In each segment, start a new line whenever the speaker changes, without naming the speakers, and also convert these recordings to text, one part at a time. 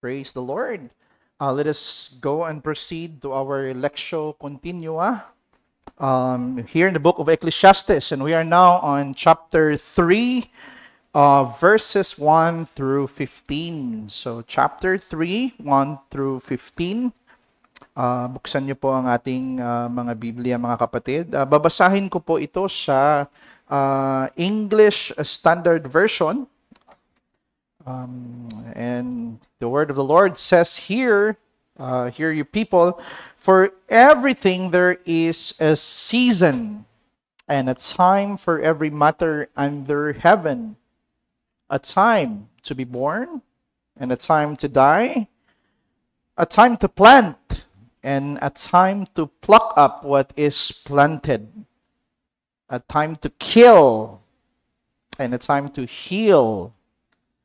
Praise the Lord. Let us go and proceed to our Lectio Continua here in the book of Ecclesiastes. And we are now on chapter 3, verses 1 through 15. So chapter 3, 1 through 15. Buksan niyo po ang ating mga Biblia, mga kapatid. Babasahin ko po ito sa English Standard Version. And the word of the Lord says here, hear you people, for everything there is a season and a time for every matter under heaven, a time to be born and a time to die, a time to plant and a time to pluck up what is planted, a time to kill and a time to heal,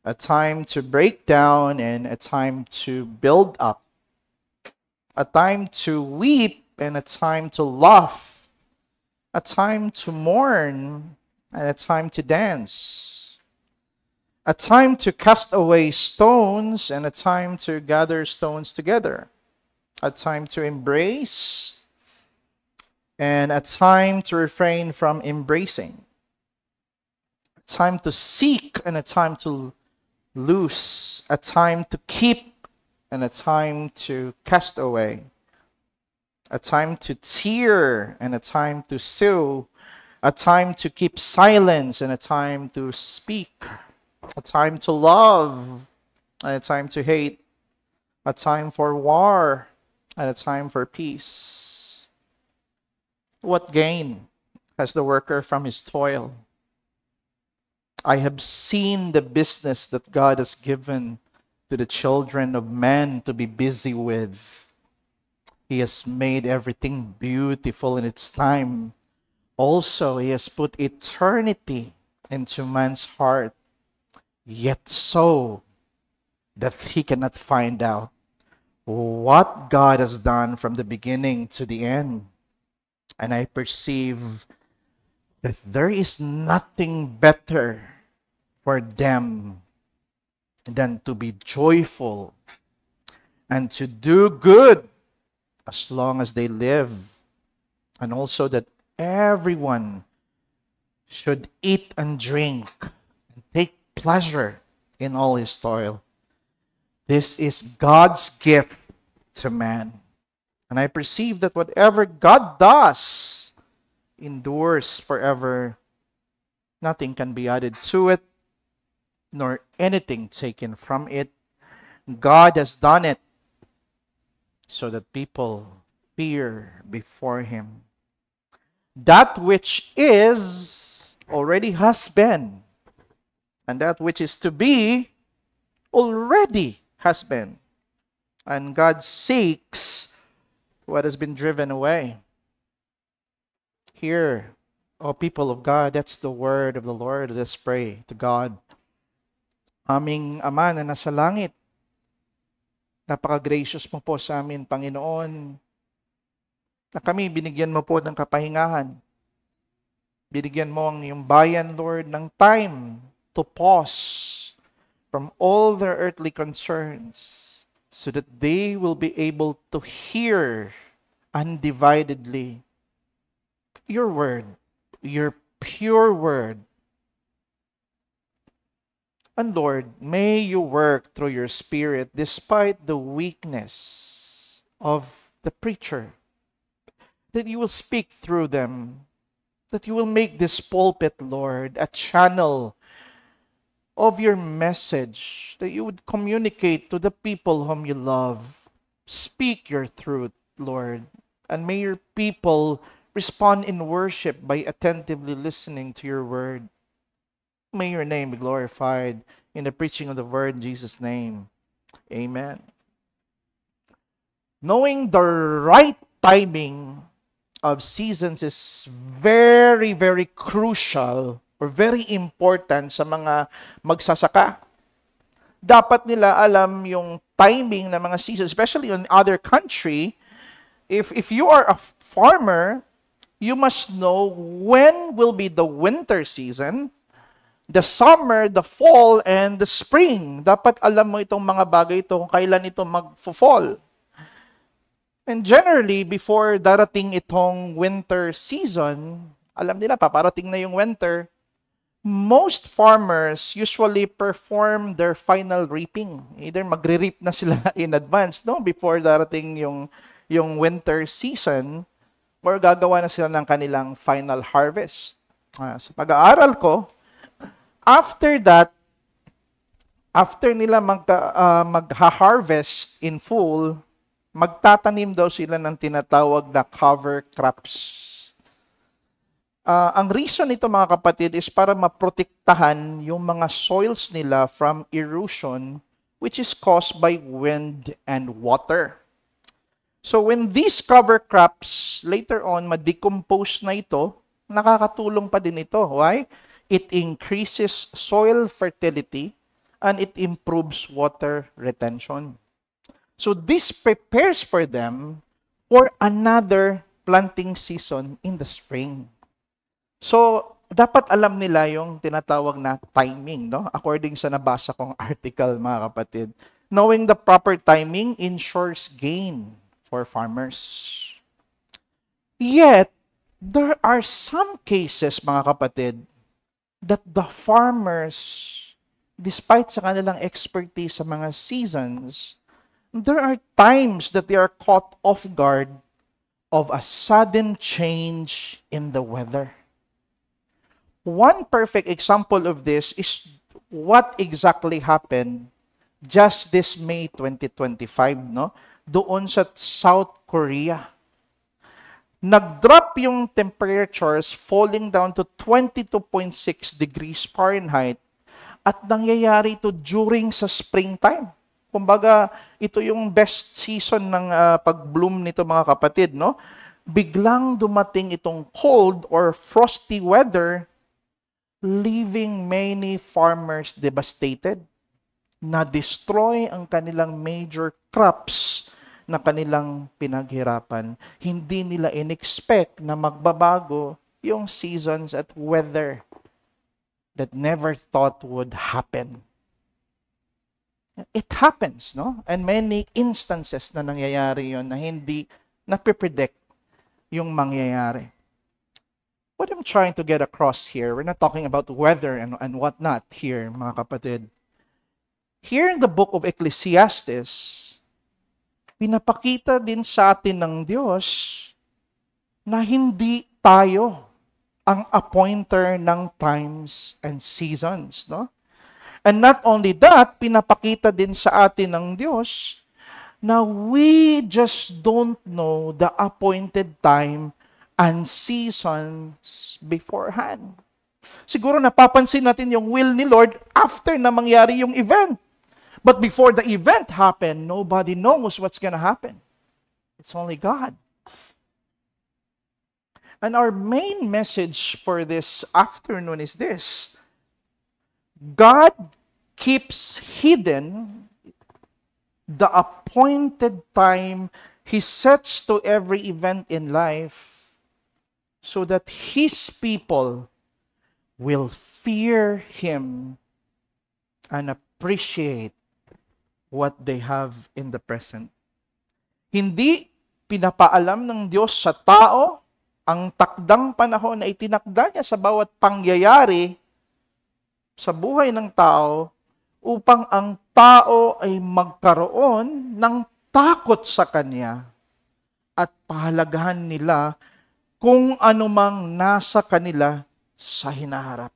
a time to break down and a time to build up, a time to weep and a time to laugh, a time to mourn and a time to dance, a time to cast away stones and a time to gather stones together, a time to embrace and a time to refrain from embracing, a time to seek and a time to lose, a time to keep and a time to cast away, a time to tear and a time to sew, a time to keep silence and a time to speak, a time to love and a time to hate, a time for war and a time for peace. What gain has the worker from his toil? I have seen the business that God has given to the children of men to be busy with. He has made everything beautiful in its time. Also, He has put eternity into man's heart, yet so that he cannot find out what God has done from the beginning to the end. And I perceive that there is nothing better for them than to be joyful and to do good as long as they live, and also that everyone should eat and drink and take pleasure in all his toil. This is God's gift to man. And I perceive that whatever God does endures forever. Nothing can be added to it, nor anything taken from it. God has done it so that people fear before Him. That which is already has been, and that which is to be already has been. And God seeks what has been driven away. Here, O people of God, that's the word of the Lord. Let's pray to God. Aming Ama na nasa langit, napaka-gracious mo po sa amin, Panginoon, na kami binigyan mo po ng kapahingahan. Binigyan mo ang iyong bayan, Lord, ng time to pause from all their earthly concerns, so that they will be able to hear undividedly your word, your pure word. And Lord, may you work through your Spirit despite the weakness of the preacher, that you will speak through them, that you will make this pulpit, Lord, a channel of your message, that you would communicate to the people whom you love. Speak your truth, Lord, and may your people respond in worship by attentively listening to your word. May your name be glorified in the preaching of the word in Jesus' name. Amen. Knowing the right timing of seasons is very, very crucial or very important sa mga magsasaka. Dapat nila alam yung timing ng mga seasons, especially in other country. If you are a farmer, you must know when will be the winter season, the summer, the fall, and the spring. Dapat alam mo itong mga bagay ito kung kailan ito mag-fall. And generally, before darating itong winter season, alam nila, paparating na yung winter, most farmers usually perform their final reaping. Either magre-reap na sila in advance, no? Before darating yung winter season, or gagawa na sila ng kanilang final harvest. Sa pag-aaral ko, after that, after nila mag-harvest in full, magtatanim daw sila ng tinatawag na cover crops. Ang reason nito mga kapatid is para maprotektahan yung mga soils nila from erosion which is caused by wind and water. So when these cover crops later on ma-decompose na ito, nakakatulong pa din ito. Why? It increases soil fertility and it improves water retention. So this prepares for them for another planting season in the spring. So dapat alam nila yung tinatawag na timing, no? According sa nabasa kong article, mga kapatid. Knowing the proper timing ensures gain for farmers. Yet, there are some cases, mga kapatid, that the farmers, despite sa kanilang expertise sa mga seasons, there are times that they are caught off guard of a sudden change in the weather. One perfect example of this is what exactly happened just this May 2025, no? Doon sa South Korea. Nag-drop yung temperatures falling down to 22.6 degrees Fahrenheit at nangyayari ito during sa springtime. Kumbaga, ito yung best season ng pag-bloom nito mga kapatid, no? Biglang dumating itong cold or frosty weather, leaving many farmers devastated. Na-destroy ang kanilang major crops na kanilang pinaghirapan. Hindi nila in-expect na magbabago yung seasons at weather that never thought would happen. It happens, no? And many instances na nangyayari yon na hindi napipredict yung mangyayari. What I'm trying to get across here, we're not talking about weather and whatnot here, mga kapatid. Here in the book of Ecclesiastes, pinapakita din sa atin ng Diyos na hindi tayo ang appointer ng times and seasons, no? And not only that, pinapakita din sa atin ng Diyos na we just don't know the appointed time and seasons beforehand. Siguro napapansin natin yung will ni Lord after na mangyari yung event. But before the event happened, nobody knows what's gonna happen. It's only God. And our main message for this afternoon is this: God keeps hidden the appointed time He sets to every event in life so that His people will fear Him and appreciate what they have in the present. Hindi pinapaalam ng Diyos sa tao ang takdang panahon na itinakda niya sa bawat pangyayari sa buhay ng tao upang ang tao ay magkaroon ng takot sa Kanya at pahalagahan nila kung anumang nasa kanila sa hinaharap.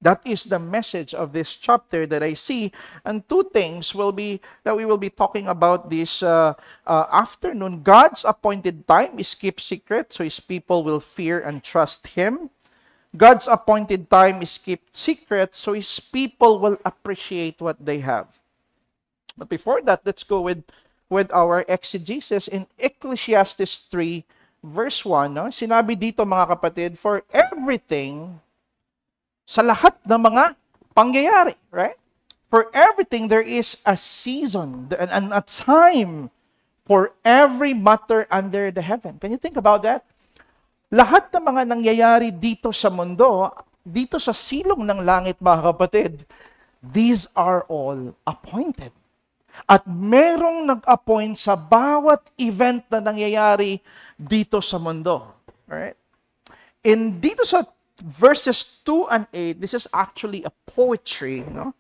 That is the message of this chapter that I see. And two things that we will be talking about this afternoon. God's appointed time is kept secret, so His people will fear and trust Him. God's appointed time is kept secret, so His people will appreciate what they have. But before that, let's go with our exegesis in Ecclesiastes 3, verse 1. No? Sinabi dito mga kapatid, for everything, sa lahat ng mga pangyayari, right? For everything, there is a season and a time for every matter under the heaven. Can you think about that? Lahat ng mga nangyayari dito sa mundo, dito sa silong ng langit, mga kapatid, these are all appointed. At merong nag-appoint sa bawat event na nangyayari dito sa mundo. Alright? In dito sa verses 2 and 8, this is actually a poetry, no?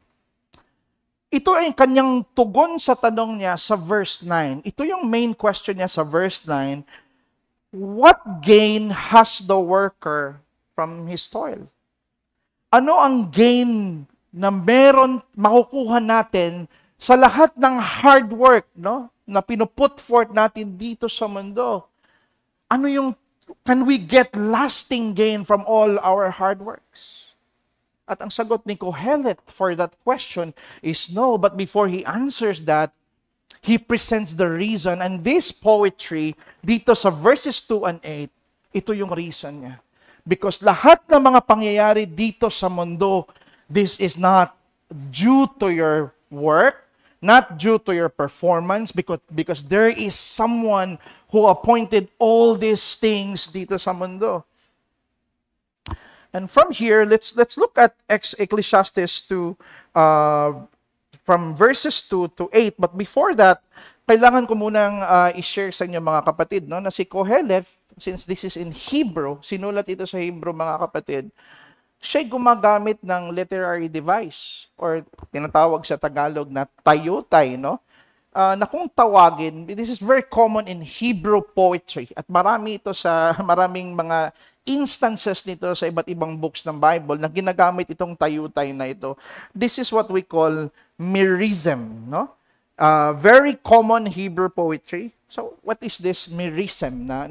Ito ay kanyang tugon sa tanong niya sa verse 9. Ito yung main question niya sa verse 9. What gain has the worker from his toil? Ano ang gain na meron makukuha natin sa lahat ng hard work, no, na pinuput forth natin dito sa mundo? Ano yung, can we get lasting gain from all our hard works? At ang sagot ni Kohelet for that question is no. But before he answers that, he presents the reason. And this poetry, dito sa verses 2 and 8, ito yung reason niya. Because lahat ng mga pangyayari dito sa mundo, this is not due to your work, not due to your performance, because there is someone who appointed all these things dito sa mundo. And from here, let's look at Ecclesiastes 2, from verses 2 to 8. But before that, kailangan ko munang i-share sa inyo, mga kapatid, no, na si Kohelet, since this is in Hebrew, sinulat ito sa Hebrew, mga kapatid, siya gumagamit ng literary device or tinatawag sa Tagalog na tayutay, no? Na kung tawagin, this is very common in Hebrew poetry at marami ito sa maraming mga instances nito sa iba't ibang books ng Bible na ginagamit itong tayutay na ito. This is what we call merism, no? Very common Hebrew poetry. So, what is this merism na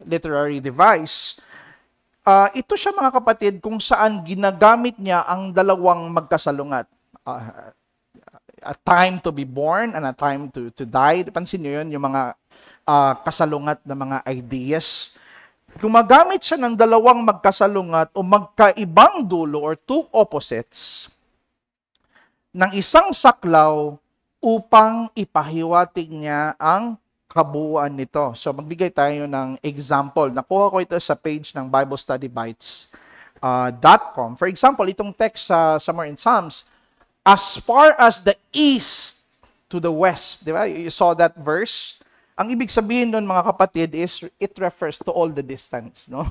literary device? Ito siya, mga kapatid, kung saan ginagamit niya ang dalawang magkasalungat. A time to be born and a time to die. Pansin niyo yun, yung mga kasalungat na mga ideas. Gumagamit siya ng dalawang magkasalungat o magkaibang dulo or two opposites ng isang saklaw upang ipahiwatig niya ang kabuuan nito. So, magbigay tayo ng example. Nakuha ko ito sa page ng BibleStudyBites.com. For example, itong text somewhere in Psalms, as far as the east to the west. Di ba? You saw that verse? Ang ibig sabihin nun, mga kapatid, is it refers to all the distance. No?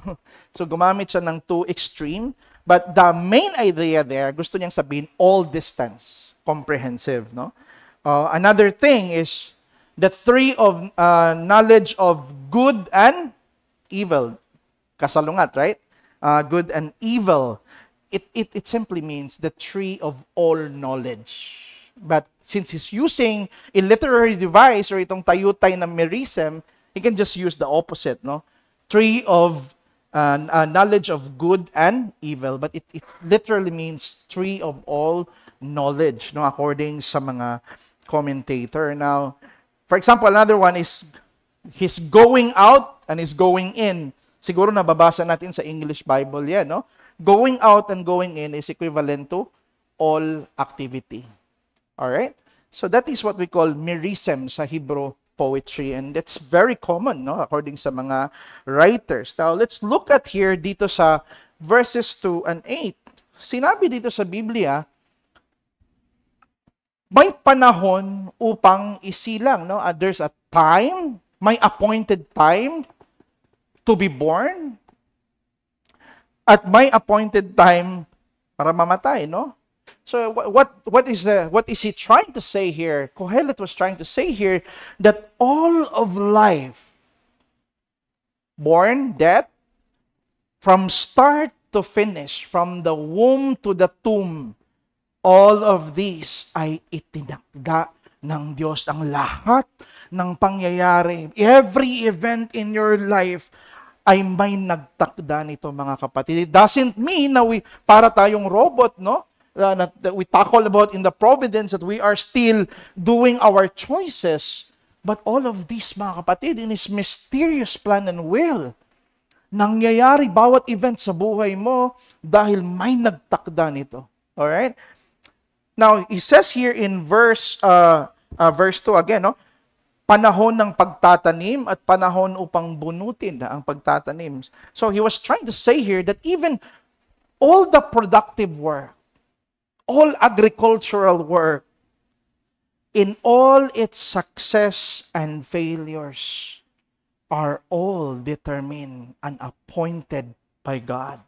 So, gumamit siya ng two extreme. But the main idea there, gusto niyang sabihin, all distance. Comprehensive. No? Another thing is the tree of knowledge of good and evil. Kasalungat, right? Good and evil. It simply means the tree of all knowledge. But since he's using a literary device or itong tayutay na merism, he can just use the opposite, no? Tree of knowledge of good and evil. But it literally means tree of all knowledge, no? According sa mga commentator. Now, for example, another one is he's going out and he's going in. Siguro nababasa natin sa English Bible yan, no? Going out and going in is equivalent to all activity. Alright? So that is what we call merism sa Hebrew poetry, and that's very common, no, according sa mga writers. Now, let's look at here dito sa verses 2 and 8. Sinabi dito sa Biblia, may panahon upang isilang, no? There's a time, may appointed time to be born, at may appointed time para mamatay, no? So what is he trying to say here? Kohelet was trying to say here that all of life, born, death, from start to finish, from the womb to the tomb, all of these ay itinakda ng Diyos. Ang lahat ng pangyayari, every event in your life ay may nagtakda nito, mga kapatid. It doesn't mean na para tayong robot, no? That we talk all about in the providence that we are still doing our choices. But all of these, mga kapatid, in His mysterious plan and will, nangyayari bawat event sa buhay mo dahil may nagtakda nito. Alright? Now, He says here in verse 2 again, no? panahon ng pagtatanim at panahon upang bunutin ang pagtatanim. So he was trying to say here that even all the productive work, all agricultural work, in all its success and failures, are all determined and appointed by God.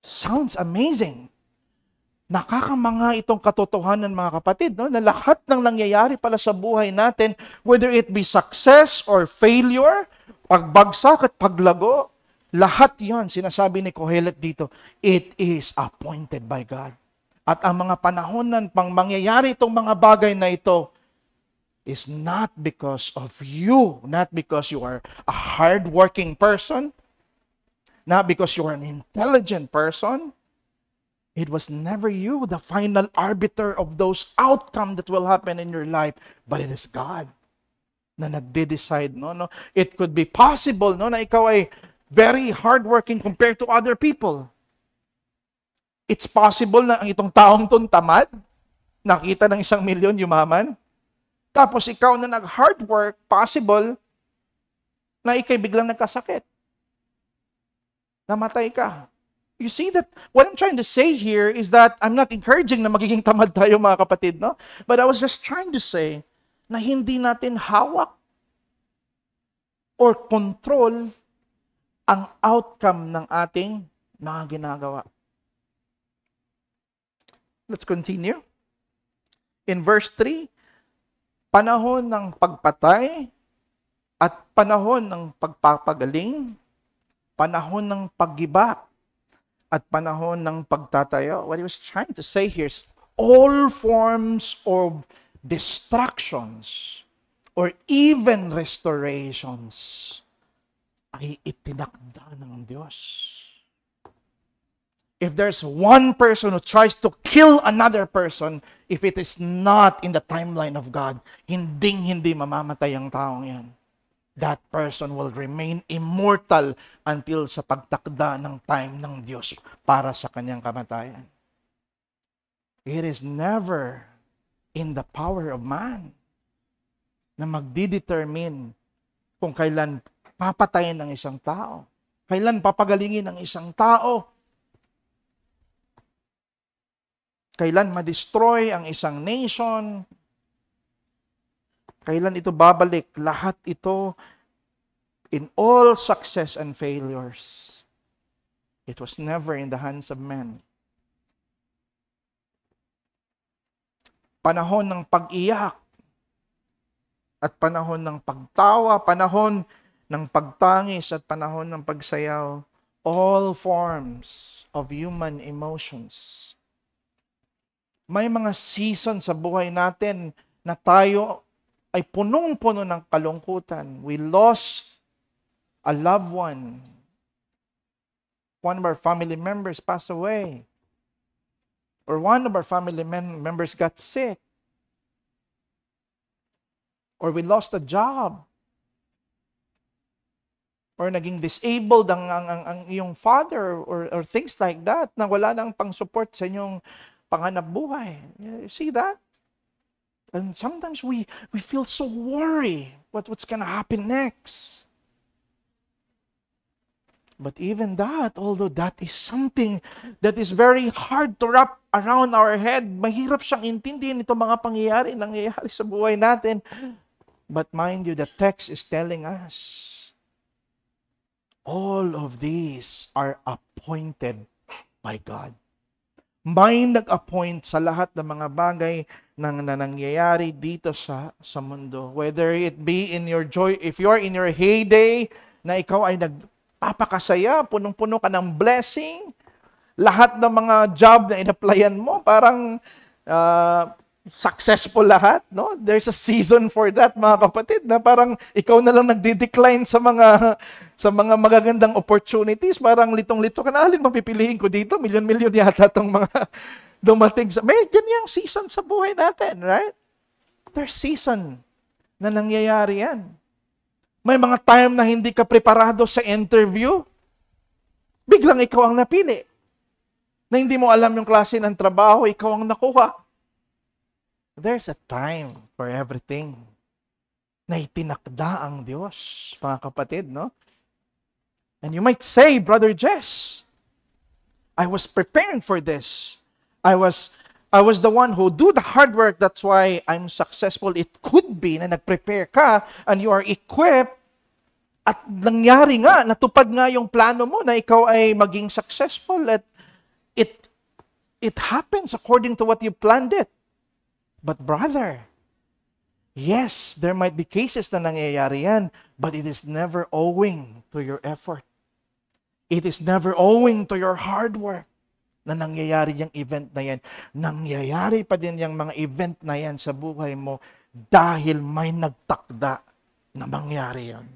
Sounds amazing. Nakakamanga itong katotohanan, mga kapatid, no? Na lahat ng nangyayari pala sa buhay natin, whether it be success or failure, pagbagsak at paglago, lahat yon, sinasabi ni Kohelet dito, it is appointed by God. At ang mga panahonan pang mangyayari itong mga bagay na ito is not because of you, not because you are a hardworking person, not because you are an intelligent person. It was never you, the final arbiter of those outcomes that will happen in your life, but it is God na nagde-decide. No? It could be possible no, na ikaw ay very hardworking compared to other people. It's possible na ang itong taong ton tamad, nakita ng 1 milyon yumaman, tapos ikaw na nag-hard work, possible na ikay biglang nagkasakit. Namatay ka. You see that what I'm trying to say here is that I'm not encouraging na magiging tamad tayo, mga kapatid, no? But I was just trying to say na hindi natin hawak or control ang outcome ng ating mga ginagawa. Let's continue. In verse 3, panahon ng pagpatay at panahon ng pagpapagaling, panahon ng paggiba, at panahon ng pagtatayo. What he was trying to say here is all forms of destructions or even restorations ay itinakda ng Diyos. If there's one person who tries to kill another person, if it is not in the timeline of God, hindi mamamatay ang taong yan. That person will remain immortal until sa pagtakda ng time ng Diyos para sa kanyang kamatayan. It is never in the power of man na magdidetermine kung kailan papatayin ng isang tao, kailan papagalingin ng isang tao, kailan ma-destroy ang isang nation, kailan ito babalik. Lahat ito, in all success and failures, it was never in the hands of men. Panahon ng pag-iyak at panahon ng pagtawa, panahon ng pagtangis at panahon ng pagsayaw, all forms of human emotions. May mga season sa buhay natin na tayo ay punong-puno ng kalungkutan. We lost a loved one. One of our family members passed away. Or one of our family members got sick. Or we lost a job. Or naging disabled ang iyong father or things like that na wala nang pang-support sa inyong panganap buhay. You see that? And sometimes we feel so worried what's going to happen next. But even that, although that is something that is very hard to wrap around our head, mahirap siyang intindihin itong mga nangyayari sa buhay natin. But mind you, the text is telling us, all of these are appointed by God. May nag-appoint sa lahat ng mga bagay na nangyayari dito sa mundo. Whether it be in your joy, if you're in your heyday, na ikaw ay nagpapakasaya, punong-puno ka ng blessing, lahat ng mga job na in-applyan mo, parang successful lahat, no? There's a season for that, mga kapatid, na parang ikaw na lang nagde-decline sa mga magagandang opportunities, parang litong-lito ka na, alin mapipiliin ko dito, milyon-milyon yata tong mga dumating sa, may ganyang season sa buhay natin, right? There's season na nangyayari yan. May mga time na hindi ka preparado sa interview, biglang ikaw ang napili. Na hindi mo alam yung klase ng trabaho, ikaw ang nakuha. There's a time for everything na itinakda ang Diyos, mga kapatid, no? And you might say, Brother Jess, I was preparing for this. I was the one who do the hard work. That's why I'm successful. It could be na nag-prepare ka and you are equipped at nangyari nga, natupad nga yung plano mo na ikaw ay maging successful at it happens according to what you planned it. But brother, yes, there might be cases na nangyayari yan, but it is never owing to your effort. It is never owing to your hard work na nangyayari yung event na yan. Nangyayari pa din yung mga event na yan sa buhay mo dahil may nagtakda na mangyari yan.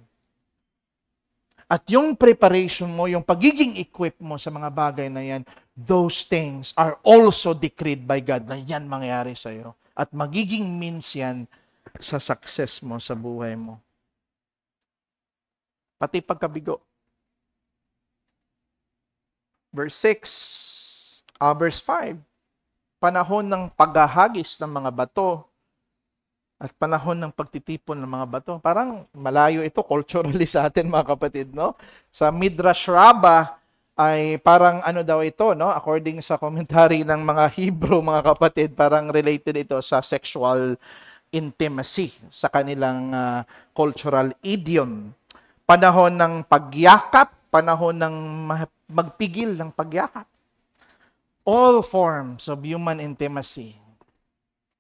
At yung preparation mo, yung pagiging equip mo sa mga bagay na yan, those things are also decreed by God na yan mangyari sa iyo. At magiging means yan sa success mo sa buhay mo. Pati pagkabigo. Verse 5, panahon ng paghahagis ng mga bato at panahon ng pagtitipon ng mga bato. Parang malayo ito culturally sa atin, mga kapatid, no? Sa Midrash Rabbah ay parang ano daw ito, no? According sa commentary ng mga Hebrew, mga kapatid, parang related ito sa sexual intimacy sa kanilang cultural idiom. Panahon ng pagyakap, panahon ng magpigil ng pagyakap. All forms of human intimacy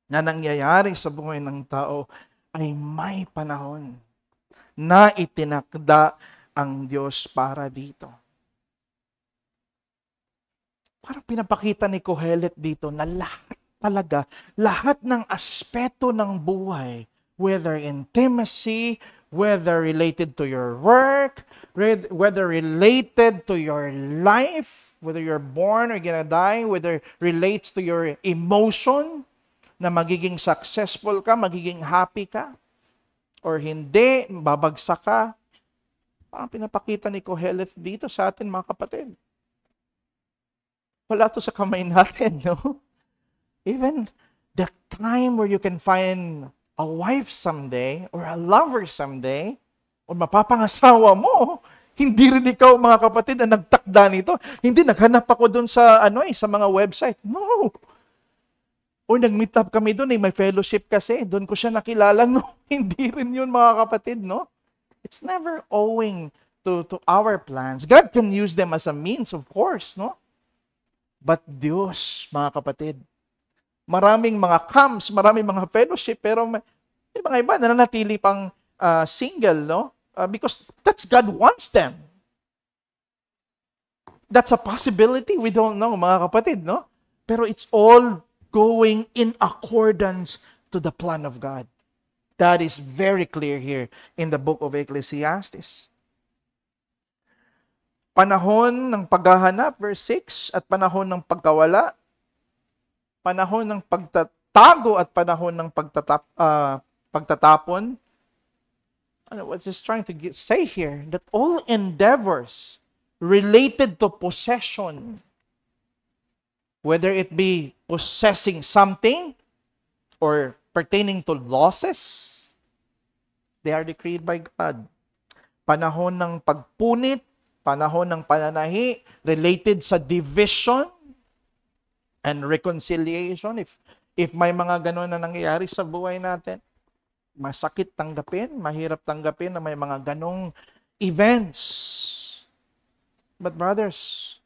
na nangyayari sa buhay ng tao ay may panahon na itinakda ang Diyos para dito. Parang pinapakita ni Kohelet dito na lahat ng aspeto ng buhay, whether intimacy, whether related to your work, whether related to your life, whether you're born or gonna die, whether relates to your emotion, na magiging successful ka, magiging happy ka, or hindi, babagsak ka. Parang pinapakita ni Kohelet dito sa atin, mga kapatid. Wala to sa kamay natin, no? Even the time where you can find a wife someday, or a lover someday, o mapapangasawa mo, hindi rin ikaw, mga kapatid, na nagtakda nito. Hindi, naghanap ako dun sa, sa mga website. No. Or nag-meet up kami dun, may fellowship kasi. Doon ko siya nakilala. No, hindi rin yun, mga kapatid, no? It's never owing to our plans. God can use them as a means, of course, no? But Diyos, mga kapatid, maraming mga camps, maraming mga fellowship, pero may mga iba na nanatili pang single, no? Because that's God wants them. That's a possibility. We don't know, mga kapatid, no? Pero it's all going in accordance to the plan of God. That is very clear here in the book of Ecclesiastes. Panahon ng paghahanap, verse 6, at panahon ng pagkawala, panahon ng pagtatago at panahon ng pagtatapon. What's he's trying to say here? That all endeavors related to possession, whether it be possessing something or pertaining to losses, they are decreed by God. Panahon ng pagpunit, panahon ng pananahi, related sa division and reconciliation. If may mga gano'n na nangyayari sa buhay natin, masakit tanggapin, mahirap tanggapin na may mga ganong events. But brothers,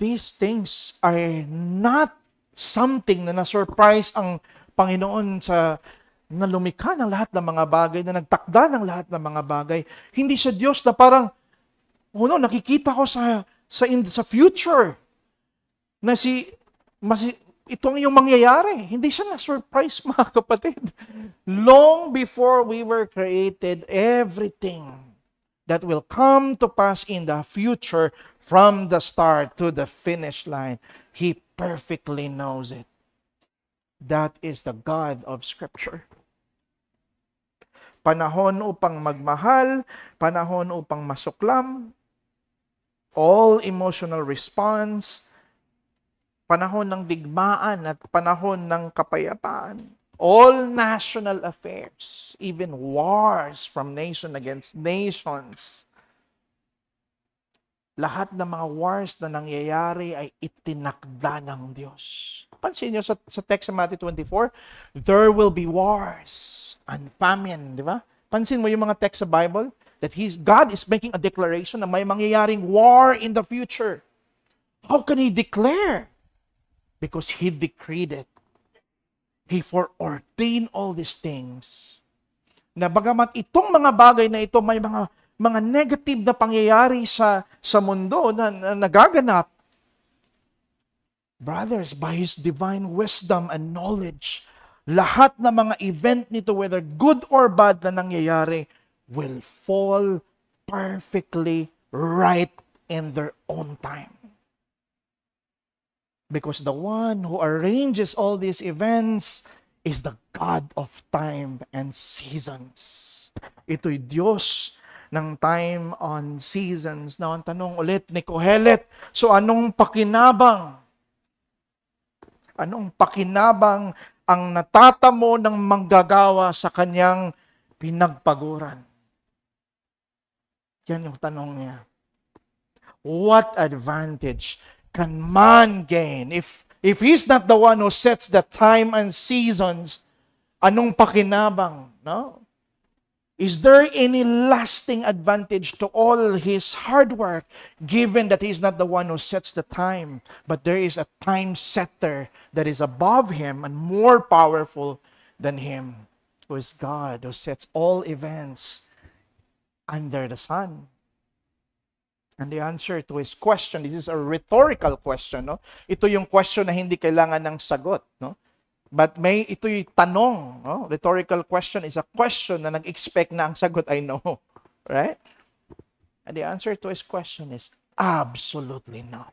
these things are not something na na-surprise ang Panginoon na lumikha ng lahat ng mga bagay, na nagtakda ng lahat ng mga bagay. Hindi siya Diyos na parang, nakikita ko sa future na itong yung mangyayari. Hindi siya na-surprise, mga kapatid. Long before we were created, everything that will come to pass in the future from the start to the finish line, He perfectly knows it. That is the God of Scripture. Panahon upang magmahal, panahon upang masuklam, all emotional response, panahon ng digmaan at panahon ng kapayapaan. All national affairs, even wars from nation against nations. Lahat ng mga wars na nangyayari ay itinakda ng Diyos. Pansin niyo sa text sa Matthew 24, there will be wars and famine, di ba? Pansin mo yung mga text sa Bible that God is making a declaration na may mangyayaring war in the future. How can He declare? Because He decreed it. He foreordained all these things. Na bagamat itong mga bagay na ito, may mga negative na pangyayari sa mundo na nagaganap, brothers, by His divine wisdom and knowledge, lahat ng mga event nito, whether good or bad na nangyayari, will fall perfectly right in their own time. Because the one who arranges all these events is the God of time and seasons. Ito'y Diyos ng time on seasons. Now, ang tanong ulit ni Kohelet, so anong pakinabang? Anong pakinabang ang natatamo ng manggagawa sa kanyang pinagpaguran? Yan yung tanong niya. What advantage can man gain? If he's not the one who sets the time and seasons, anong pakinabang? No? Is there any lasting advantage to all his hard work, given that he's not the one who sets the time, but there is a time setter that is above him and more powerful than him, who is God, who sets all events under the sun? And the answer to his question, this is a rhetorical question, no? Ito yung question na hindi kailangan ng sagot, no? But ito yung tanong, no? Rhetorical question is a question na nag-expect na ang sagot ay no, right? And the answer to his question is absolutely not.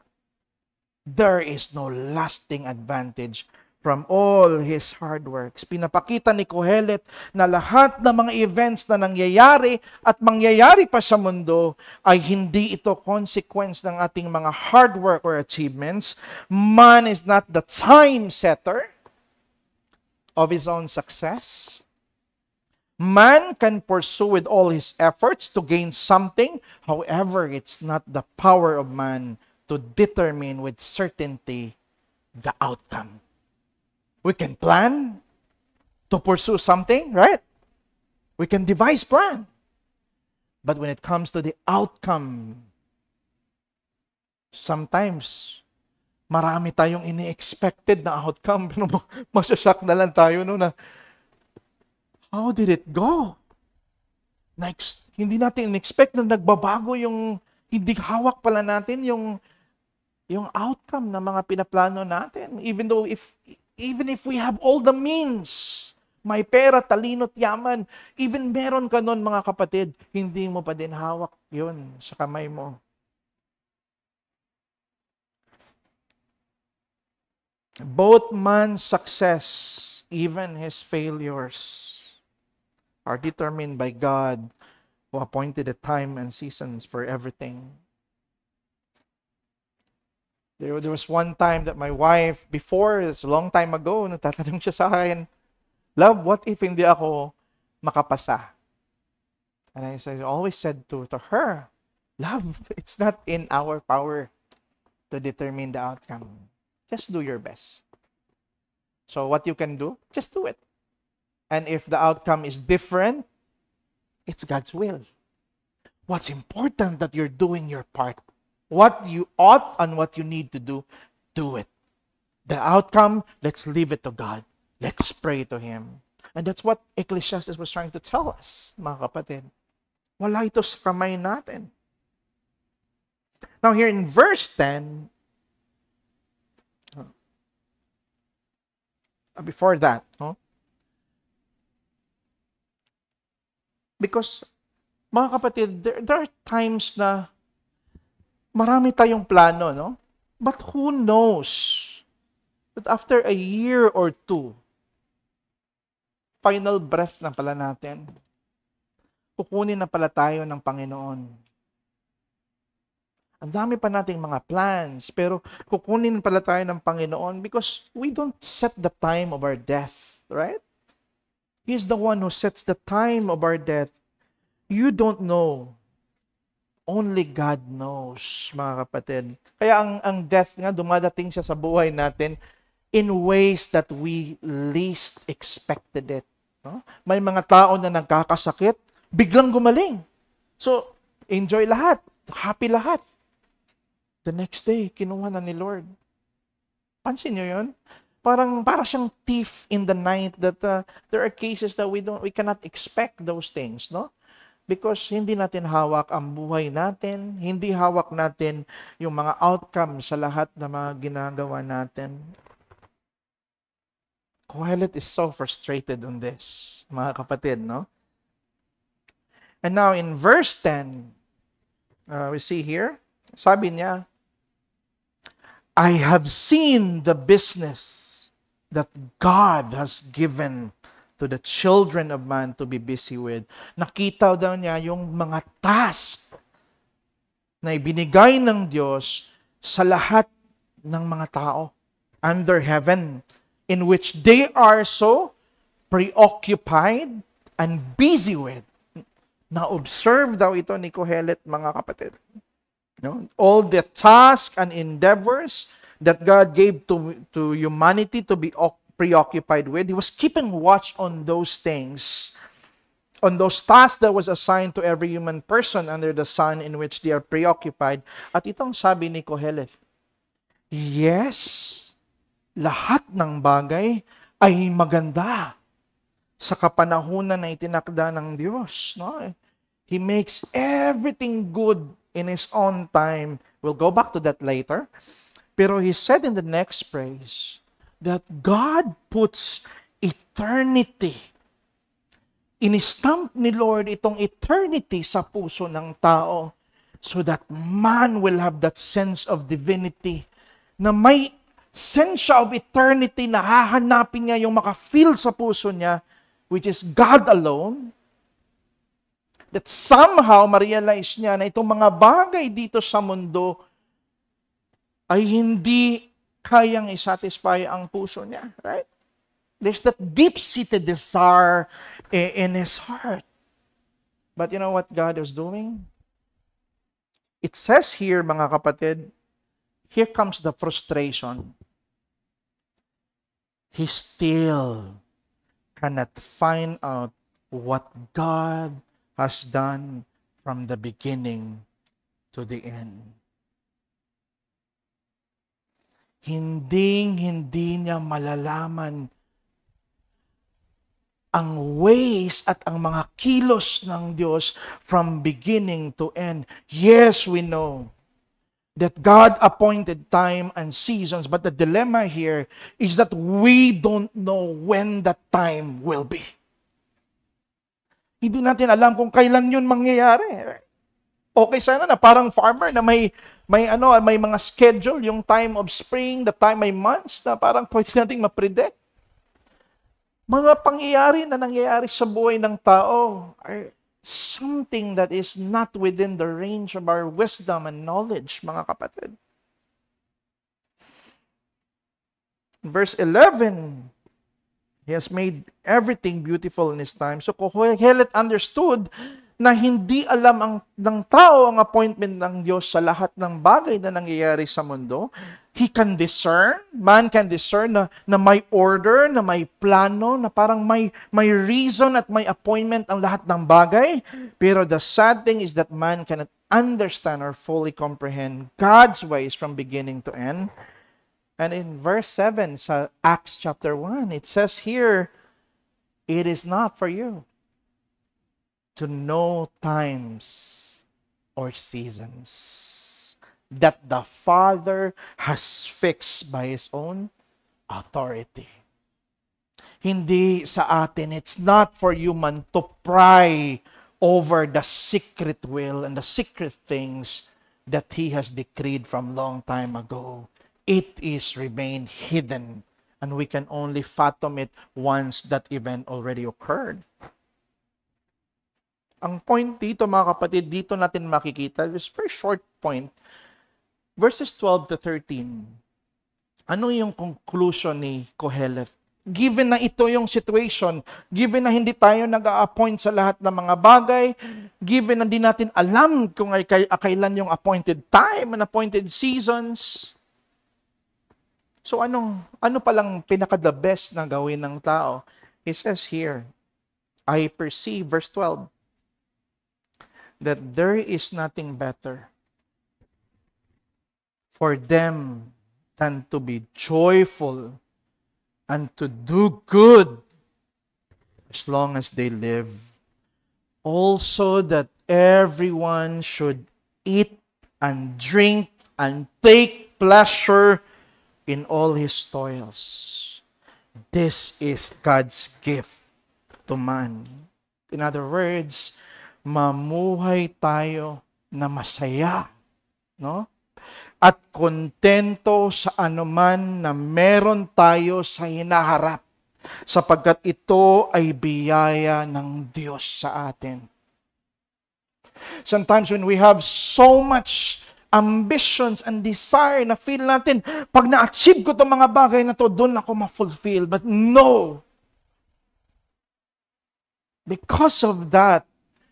There is no lasting advantage from all his hard works. Pinapakita ni Kohelet na lahat ng mga events na nangyayari at mangyayari pa sa mundo ay hindi ito consequence ng ating mga hard work or achievements. Man is not the time setter of his own success. Man can pursue with all his efforts to gain something. However, it's not the power of man to determine with certainty the outcome. We can plan to pursue something, right? We can devise plan. But when it comes to the outcome, sometimes marami tayong ini-expected na outcome. Pero masashock na lang tayo no, na how did it go? Hindi natin in-expect na nagbabago yung, hindi hawak pala natin yung outcome ng mga pinaplano natin. Even if we have all the means, may pera, talino't yaman, even meron ka nun mga kapatid, hindi mo pa din hawak yun sa kamay mo. Both man's success, even his failures, are determined by God, who appointed the time and seasons for everything. There was one time that my wife, before, it's a long time ago, nagtatanong siya sa akin, "Love, what if hindi ako makapasa?" And I always said to her, "Love, it's not in our power to determine the outcome. Just do your best. So what you can do, just do it. And if the outcome is different, it's God's will. What's important that you're doing your part. What you ought and what you need to do it. The outcome, let's leave it to God. Let's pray to Him." And that's what Ecclesiastes was trying to tell us, mga kapatid. Wala ito sa kamay natin. Now here in verse 10, before that, no? Because, mga kapatid, there are times na marami tayong plano, no? But who knows that after a year or two, final breath na pala natin, kukunin na pala tayo ng Panginoon. Ang dami pa nating mga plans, pero kukunin pala tayo ng Panginoon because we don't set the time of our death, right? He's the one who sets the time of our death. You don't know. Only God knows, mga kapatid. Kaya ang death nga, dumadating siya sa buhay natin in ways that we least expected it. No? May mga tao na nagkakasakit, biglang gumaling. So, enjoy lahat. Happy lahat. The next day, kinuha na ni Lord. Pansin nyo yun? Para siyang thief in the night that there are cases that we cannot expect those things, no? Because hindi natin hawak ang buhay natin, hindi hawak natin yung mga outcome sa lahat na mga ginagawa natin. Kohelet is so frustrated on this, mga kapatid, no? And now in verse 10, we see here, sabi niya, I have seen the business that God has given to the children of man to be busy with. Nakita daw niya yung mga task na ibinigay ng Diyos sa lahat ng mga tao under heaven, in which they are so preoccupied and busy with. Na-observe daw ito ni Kohelet, mga kapatid. No? All the tasks and endeavors that God gave to humanity to be preoccupied with, He was keeping watch on those things, on those tasks that was assigned to every human person under the sun in which they are preoccupied. At itong sabi ni Kohelet, yes, lahat ng bagay ay maganda sa kapanahunan na itinakda ng Diyos. No? He makes everything good in His own time. We'll go back to that later. Pero He said in the next phrase that God puts eternity. Inistamp ni Lord itong eternity sa puso ng tao so that man will have that sense of divinity, na may sense of eternity na hahanapin niya, yung maka-feel sa puso niya, which is God alone, that somehow ma-realize niya na itong mga bagay dito sa mundo ay hindi kayang isatisfy ang puso niya, right? There's that deep-seated desire in his heart. But you know what God is doing? It says here, mga kapatid, here comes the frustration. He still cannot find out what God has done from the beginning to the end. Hindi niya malalaman ang ways at ang mga kilos ng Diyos from beginning to end. Yes, we know that God appointed time and seasons, but the dilemma here is that we don't know when that time will be. Hindi natin alam kung kailan yun mangyayari. Okay sana na parang farmer na may mga schedule, yung time of spring, the time, may months na parang pwede nating ma-predict. Mga pangyayari na nangyayari sa buhay ng tao are something that is not within the range of our wisdom and knowledge, mga kapatid. Verse 11, He has made everything beautiful in His time. So Kohelet understood na hindi alam ng tao ang appointment ng Diyos sa lahat ng bagay na nangyayari sa mundo. He can discern, man can discern na may order, na may plano, na parang may reason at may appointment ang lahat ng bagay. Pero the sad thing is that man cannot understand or fully comprehend God's ways from beginning to end. And in verse 7 sa Acts chapter 1, it says here, it is not for you to know times or seasons that the Father has fixed by His own authority. Hindi sa atin, it's not for human to pry over the secret will and the secret things that He has decreed from long time ago. It is remained hidden, and we can only fathom it once that event already occurred. Ang point dito, mga kapatid, dito natin makikita, this very short point, verses 12 to 13, ano yung conclusion ni Kohelet? Given na ito yung situation, given na hindi tayo nag-a-appoint sa lahat ng mga bagay, given na hindi natin alam kung kailan yung appointed time and appointed seasons, so ano palang pinaka-the best na gawin ng tao? He says here, I perceive, verse 12, that there is nothing better for them than to be joyful and to do good as long as they live. Also that everyone should eat and drink and take pleasure in all his toils. This is God's gift to man. In other words, mamuhay tayo na masaya, no? At kontento sa anuman na meron tayo sa hinaharap, sapagkat ito ay biyaya ng Diyos sa atin. Sometimes when we have so much ambitions and desire na feel natin, pag na-achieve ko itong mga bagay na to, doon ako ma-fulfill. But no! Because of that,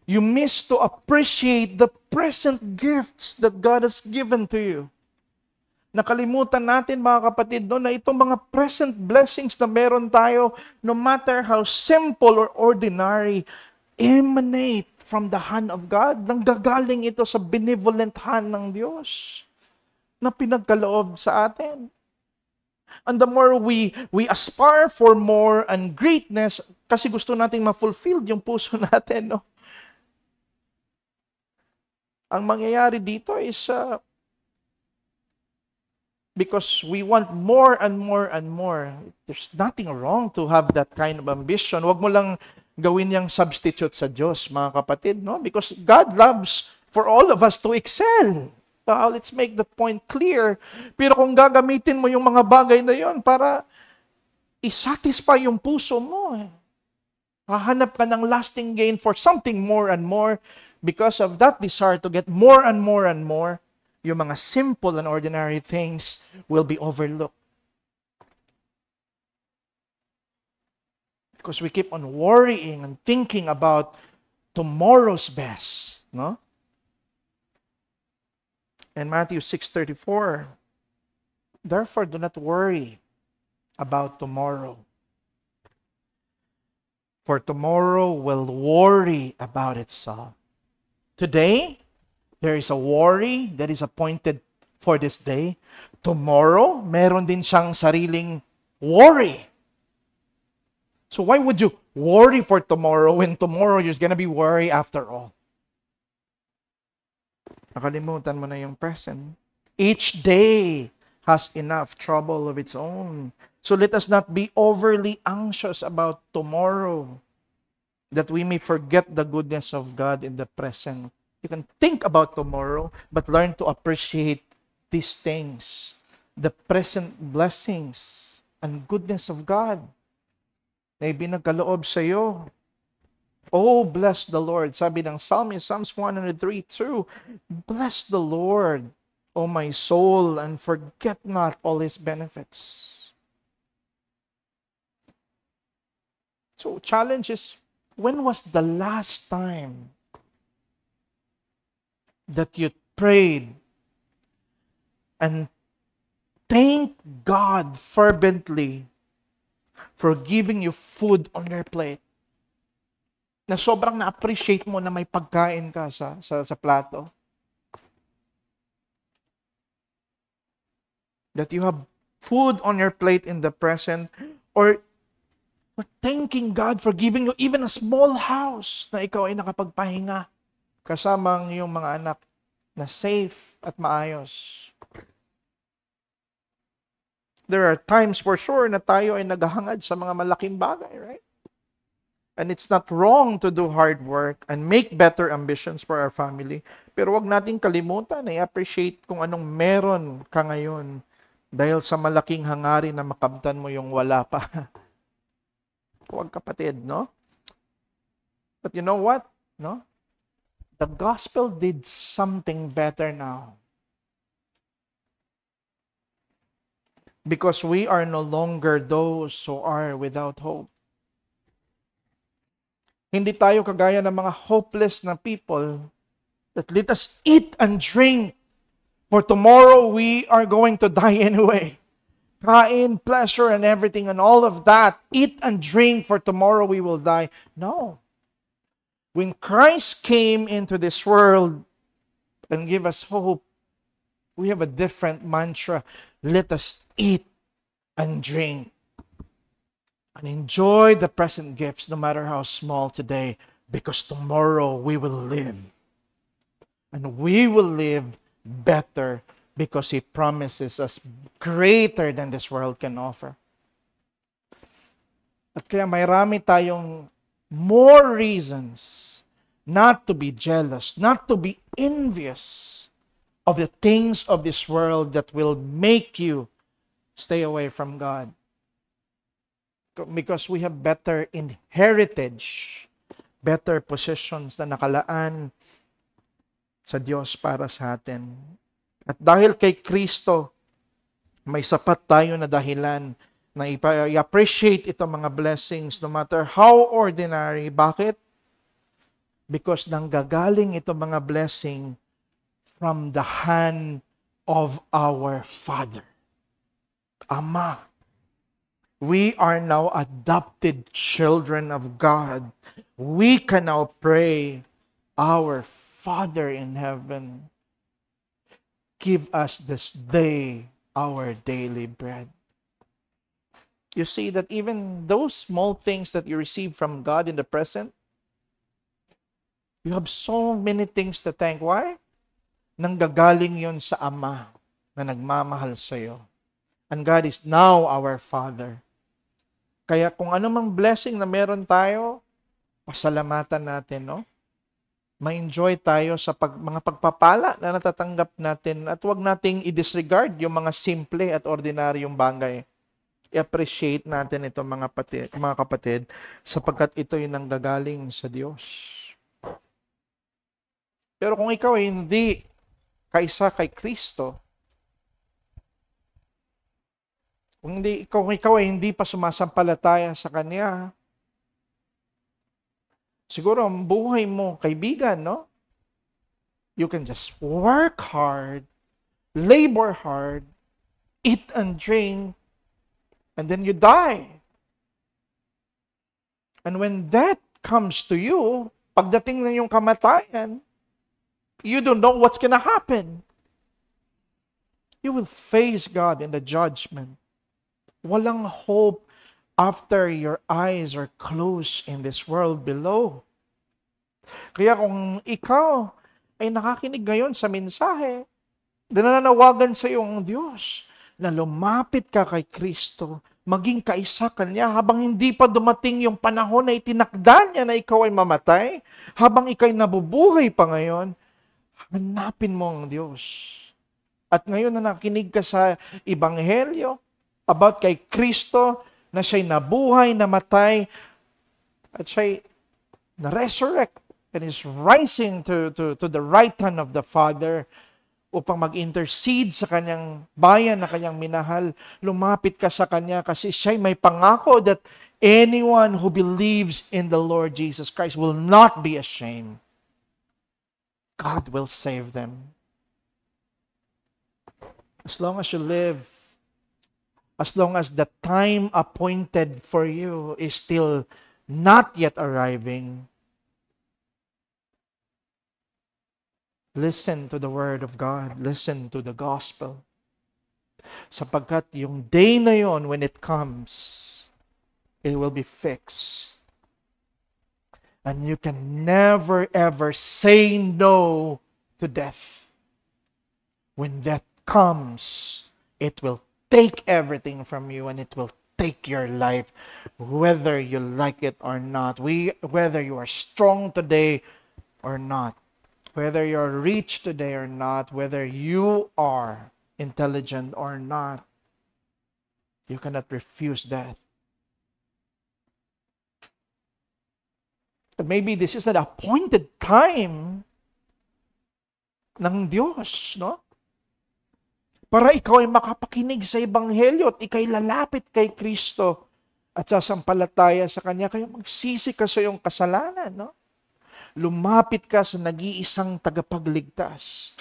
you miss to appreciate the present gifts that God has given to you. Nakalimutan natin, mga kapatid, no, na itong mga present blessings na meron tayo, no matter how simple or ordinary, emanate from the hand of God. Nanggagaling ito sa benevolent hand ng Diyos na pinagkaloob sa atin. And the more we aspire for more and greatness, kasi gusto nating ma-fulfill yung puso natin, no? Ang mangyayari dito is because we want more and more and more. There's nothing wrong to have that kind of ambition. Huwag mo lang gawin yung substitute sa Diyos, mga kapatid, no? Because God loves for all of us to excel. Let's make that point clear. Pero kung gagamitin mo yung mga bagay na yon para isatisfy yung puso mo, hahanap ka ng lasting gain for something more and more. Because of that desire to get more and more and more, yung mga simple and ordinary things will be overlooked. Because we keep on worrying and thinking about tomorrow's best, no? In Matthew 6:34, therefore do not worry about tomorrow. For tomorrow will worry about itself. Today, there is a worry that is appointed for this day. Tomorrow, meron din siyang sariling worry. So why would you worry for tomorrow when tomorrow you're gonna be worried after all? Nakalimutan mo na yung present. Each day has enough trouble of its own. So let us not be overly anxious about tomorrow, that we may forget the goodness of God in the present. You can think about tomorrow, but learn to appreciate these things, the present blessings and goodness of God na ibinagkaloob sa iyo. Oh, bless the Lord. Sabi ng Psalmist, Psalms 103:2, bless the Lord, O my soul, and forget not all His benefits. So, challenge is, when was the last time that you prayed and thanked God fervently for giving you food on your plate? Na sobrang na-appreciate mo na may pagkain ka sa plato. That you have food on your plate in the present, or for thanking God for giving you even a small house na ikaw ay nakapagpahinga kasama ang iyong mga anak na safe at maayos. There are times for sure na tayo ay naghahangad sa mga malaking bagay, right? And it's not wrong to do hard work and make better ambitions for our family. Pero wag nating kalimutan na i-appreciate kung anong meron ka ngayon dahil sa malaking hangarin na makamtan mo yung wala pa. Huwag, kapatid, no? But you know what? No? The gospel did something better now. because we are no longer those who are without hope. Hindi tayo kagaya ng mga hopeless na people that let us eat and drink, for tomorrow we are going to die anyway. Kain, pleasure, and everything, and all of that. Eat and drink, for tomorrow we will die. No. When Christ came into this world and gave us hope, we have a different mantra. Let us eat and drink and enjoy the present gifts, no matter how small today, because tomorrow we will live. And we will live better because He promises us greater than this world can offer. At kaya marami tayong more reasons not to be jealous, not to be envious of the things of this world that will make you stay away from God. Because we have better heritage, better positions na nakalaan sa Diyos para sa atin. At dahil kay Kristo, may sapat tayo na dahilan na i-appreciate itong mga blessings no matter how ordinary. Bakit? Because nanggagaling itong mga blessing from the hand of our Father, Ama. We are now adopted children of God. We can now pray, Our Father in heaven, give us this day our daily bread. You see that even those small things that you receive from God in the present, you have so many things to thank. Why? Nanggagaling yon sa Ama na nagmamahal sa iyo. And God is now our Father. Kaya kung anumang blessing na meron tayo, pasalamatan natin, no? Ma-enjoy tayo sa mga pagpapala na natatanggap natin at huwag nating i-disregard yung mga simple at ordinaryong bagay. I-appreciate natin itong mga kapatid sapagkat ito yung nanggagaling sa Diyos. Pero kung ikaw ay hindi kaisa kay Kristo, kung ikaw ay hindi pa sumasampalataya sa Kanya, siguro ang buhay mo, kaibigan, no? You can just work hard, labor hard, eat and drink, and then you die. And when that comes to you, pagdating na yung kamatayan, you don't know what's gonna happen. You will face God in the judgment. Walang hope after your eyes are closed in this world below. Kaya kung ikaw ay nakakinig ngayon sa mensahe, nananawagan sa iyo ang Diyos na lumapit ka kay Kristo, maging kaisa Kanya habang hindi pa dumating yung panahon na itinakda niya na ikaw ay mamatay, habang ikaw ay nabubuhay pa ngayon, hanapin mo ang Diyos. At ngayon na nakinig ka sa Ebanghelyo, about kay Kristo, na siya'y nabuhay, namatay, at siya'y na-resurrect and is rising to the right hand of the Father upang mag-intercede sa kanyang bayan na kanyang minahal. Lumapit ka sa Kanya kasi siya'y may pangako that anyone who believes in the Lord Jesus Christ will not be ashamed. God will save them. As long as you live, as long as the time appointed for you is still not yet arriving, listen to the Word of God. Listen to the Gospel. Sapagkat yung day na yon, when it comes, it will be fixed. And you can never ever say no to death. When death comes, it will take everything from you and it will take your life, whether you like it or not, whether you are strong today or not, whether you're rich today or not, whether you are intelligent or not, you cannot refuse that. But maybe this is an appointed time ng Diyos, no? para ikaw ay makapakinig sa Ebanghelyo at ikay lalapit kay Kristo at sasampalataya sa Kanya. Kaya magsisi ka sa iyong kasalanan, no? Lumapit ka sa nag-iisang tagapagligtas.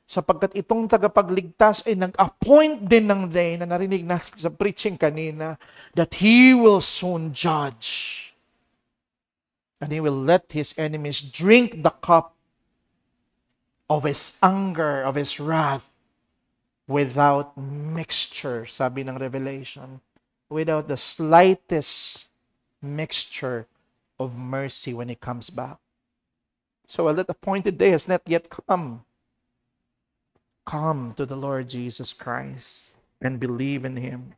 Sapagkat itong tagapagligtas ay nag-appoint din ng day na narinig natin sa preaching kanina that He will soon judge. And He will let His enemies drink the cup of His anger, of His wrath, without mixture, sabi ng Revelation. Without the slightest mixture of mercy when He comes back. So while that appointed day has not yet come, come to the Lord Jesus Christ and believe in Him.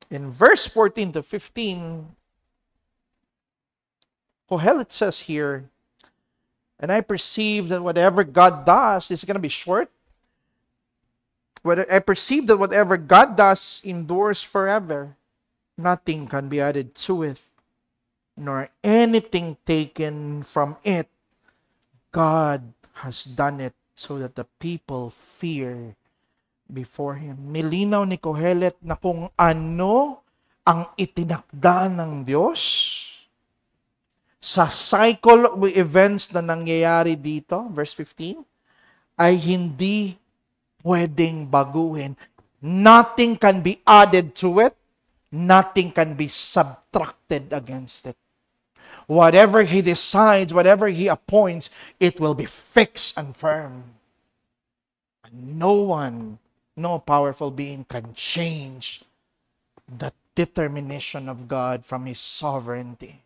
In verse 14 to 15, Kohelet says here, and I perceive that whatever God does, this is going to be short. I perceive that whatever God does endures forever. Nothing can be added to it, nor anything taken from it. God has done it so that the people fear before Him. Milinaw ni Kohelet na kung ano ang itinakda ng Diyos sa cycle of events na nangyayari dito, verse 15, ay hindi pwedeng baguhin. Nothing can be added to it. Nothing can be subtracted against it. Whatever He decides, whatever He appoints, it will be fixed and firm. And no one, no powerful being can change the determination of God from His sovereignty.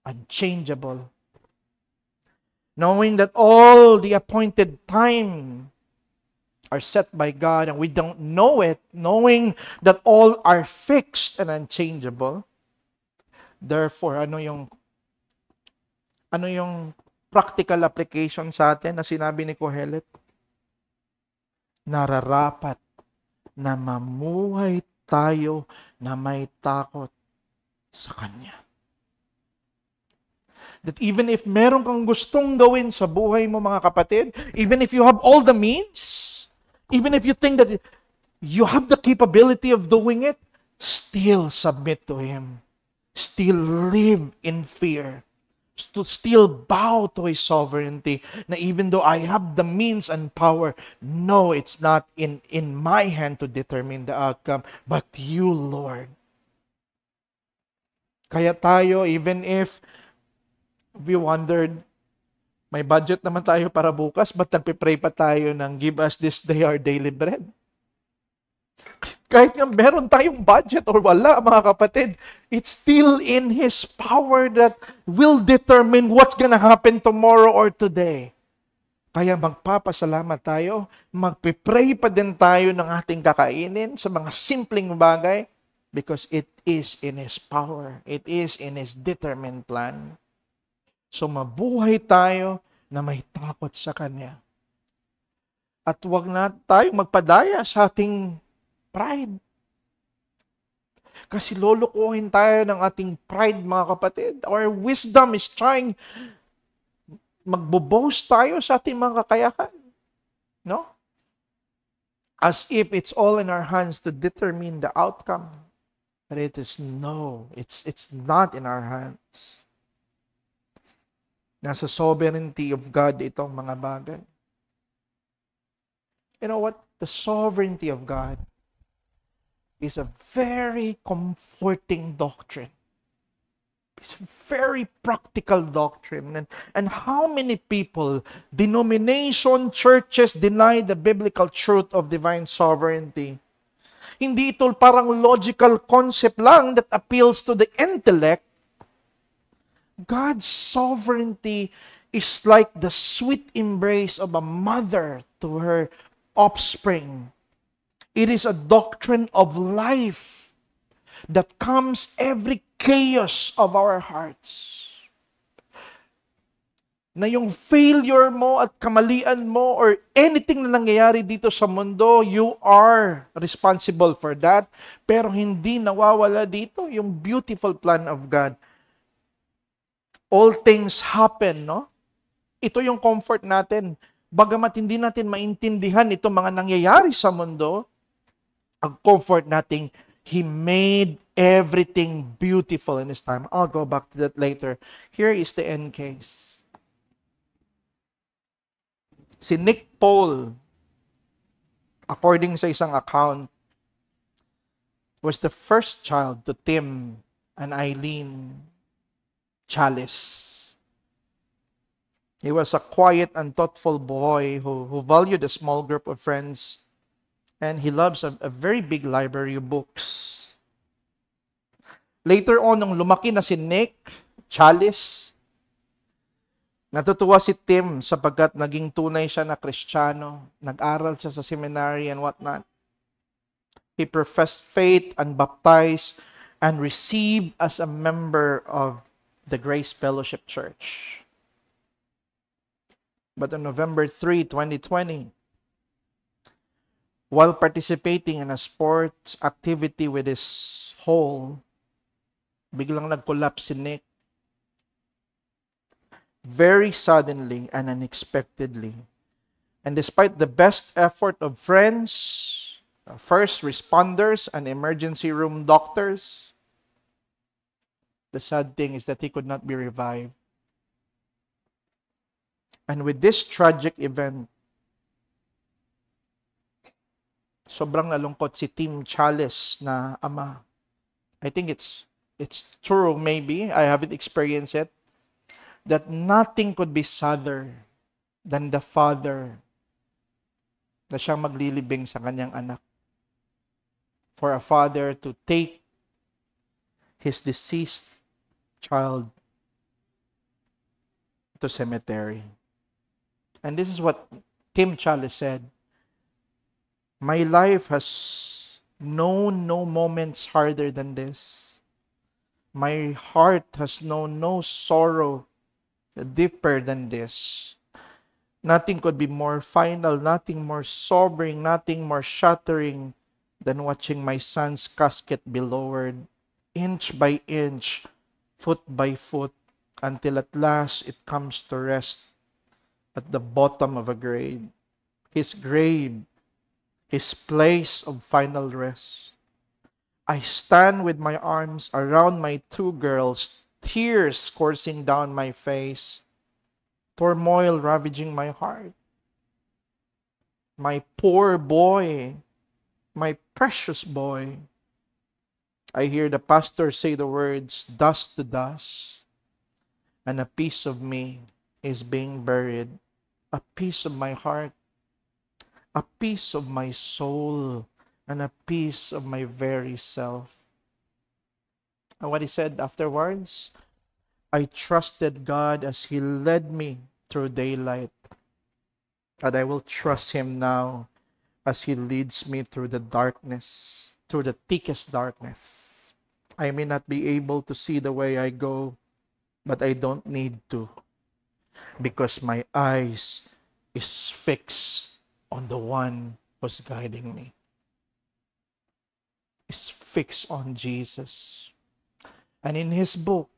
Unchangeable. Knowing that all the appointed time are set by God and we don't know it, knowing that all are fixed and unchangeable, therefore, ano yung practical application sa atin na sinabi ni Kohelet? Nararapat na mamuhay tayo na may takot sa Kanya. That even if meron kang gustong gawin sa buhay mo, mga kapatid, even if you have all the means, even if you think that you have the capability of doing it, still submit to Him. Still live in fear. Still bow to His sovereignty. Na even though I have the means and power, no, it's not in my hand to determine the outcome, but You, Lord. Kaya tayo, even if we wondered, may budget naman tayo para bukas, ba't nagpipray pa tayo ng give us this day our daily bread? Kahit nga meron tayong budget or wala, mga kapatid, it's still in His power that will determine what's gonna happen tomorrow or today. Kaya magpapasalamat tayo, magpipray pa din tayo ng ating kakainin sa mga simpleng bagay because it is in His power. It is in His determined plan. So mabuhay tayo na may takot sa Kanya. At huwag na tayong magpadaya sa ating pride. Kasi lulukuhin tayo ng ating pride, mga kapatid. Our wisdom is trying, magbo-boast tayo sa ating mga kakayahan. No? As if it's all in our hands to determine the outcome. But it is no, it's not in our hands. Nasa sovereignty of God itong mga bagay. You know what? The sovereignty of God is a very comforting doctrine. It's a very practical doctrine. And how many people, denomination, churches deny the biblical truth of divine sovereignty? Hindi ito parang logical concept lang that appeals to the intellect. God's sovereignty is like the sweet embrace of a mother to her offspring. It is a doctrine of life that calms every chaos of our hearts. Na yung failure mo at kamalian mo or anything na nangyayari dito sa mundo, you are responsible for that. Pero hindi nawawala dito yung beautiful plan of God. All things happen, no? Ito yung comfort natin. Bagamat hindi natin maintindihan itong mga nangyayari sa mundo, ang comfort nating He made everything beautiful in His time. I'll go back to that later. Here is the end case. Si Nick Paul, according sa isang account, was the first child to Tim and Eileen Chalice. He was a quiet and thoughtful boy who valued a small group of friends, and he loves a very big library of books. Later on, nung lumaki na si Nick Chalice, natutuwa si Tim sapagkat naging tunay siya na Kristiyano. Nag-aral siya sa seminary and whatnot. He professed faith and baptized and received as a member of the Grace Fellowship Church. But on November 3, 2020, while participating in a sports activity with his hole, biglang nag-collapse si Nick. Very suddenly and unexpectedly. And despite the best effort of friends, first responders, and emergency room doctors, the sad thing is that he could not be revived. And with this tragic event, sobrang nalungkot si Tim Chalice na ama. I think it's true, maybe, I haven't experienced it, that nothing could be sadder than the father na siyang maglilibing sa kanyang anak. For a father to take his deceased child to cemetery. And this is what Tim Chalice said. My life has known no moments harder than this. My heart has known no sorrow deeper than this. Nothing could be more final, nothing more sobering, nothing more shattering than watching my son's casket be lowered inch by inch, foot by foot, until at last it comes to rest at the bottom of a grave. His grave, his place of final rest. I stand with my arms around my two girls, tears coursing down my face, turmoil ravaging my heart. My poor boy, my precious boy. I hear the pastor say the words, dust to dust, and a piece of me is being buried. A piece of my heart, a piece of my soul, and a piece of my very self. And what he said afterwards, I trusted God as He led me through daylight, and I will trust Him now as He leads me through the darkness, through the thickest darkness. I may not be able to see the way I go, but I don't need to, because my eyes is fixed on the one who's guiding me. Is fixed on Jesus. And in His book,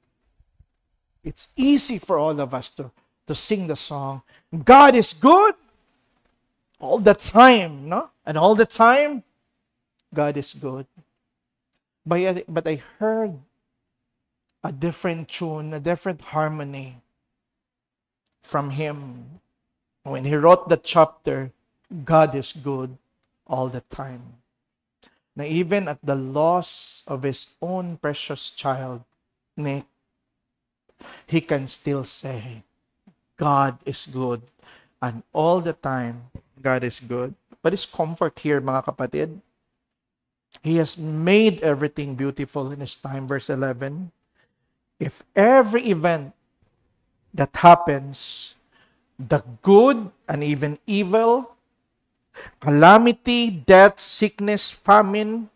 it's easy for all of us to sing the song, God is good all the time, no? And all the time, God is good. But I heard a different tune, a different harmony from him when he wrote the chapter, God is good all the time. Now, even at the loss of his own precious child, Nick, he can still say, God is good. And all the time, God is good. But his comfort here, mga kapatid, He has made everything beautiful in His time. Verse 11, if every event that happens, the good and even evil, calamity, death, sickness, famine,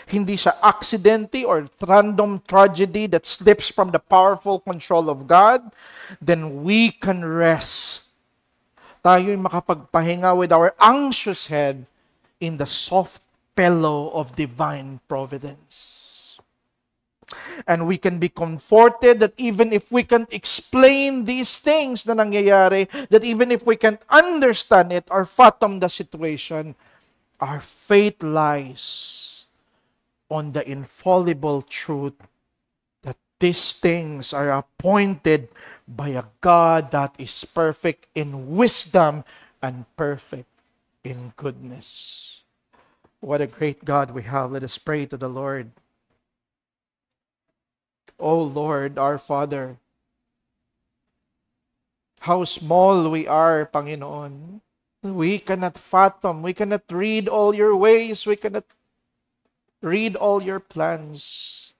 hindi siya accidente or random tragedy that slips from the powerful control of God, then we can rest. Tayo'y makapagpahinga with our anxious head in the soft pillow of divine providence. And we can be comforted that even if we can't explain these things na nangyayari, that even if we can't understand it or fathom the situation, our faith lies on the infallible truth that these things are appointed by a God that is perfect in wisdom and perfect in goodness. What a great God we have. Let us pray to the Lord. O Lord, our Father, how small we are, Panginoon. We cannot fathom, we cannot read all your ways, we cannot read all your plans.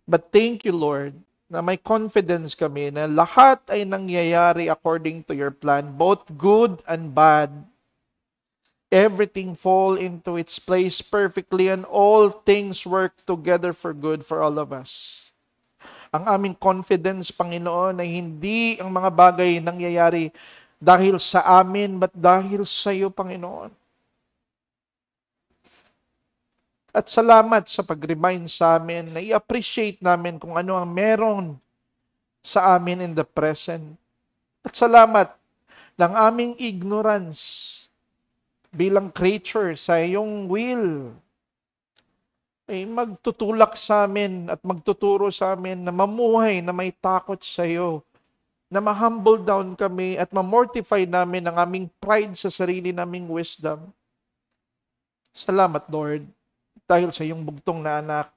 But thank you, Lord, na may confidence kami na lahat ay nangyayari according to your plan, both good and bad. Everything fall into its place perfectly and all things work together for good for all of us. Ang aming confidence, Panginoon, ay hindi ang mga bagay nangyayari dahil sa amin, but dahil sa iyo, Panginoon. At salamat sa pag-remind sa amin na i-appreciate namin kung ano ang meron sa amin in the present. At salamat ng aming ignorance bilang creature sa iyong will ay magtutulak sa amin at magtuturo sa amin na mamuhay na may takot sa iyo, na ma-humble down kami at ma-mortify namin ang aming pride sa sarili naming wisdom. Salamat, Lord, dahil sa iyong bugtong na anak,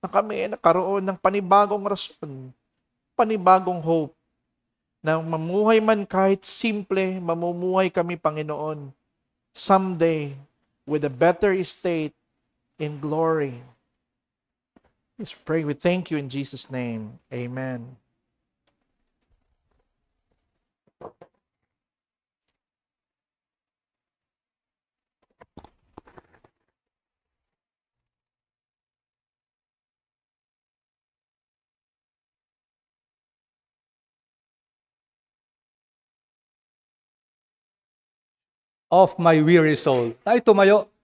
na kami ay nakaroon ng panibagong rason, panibagong hope, na mamuhay man kahit simple, mamumuhay kami, Panginoon, someday with a better estate in glory. Let's pray. We thank you in Jesus' name. Amen.
Of my weary soul. Tayo tumayo.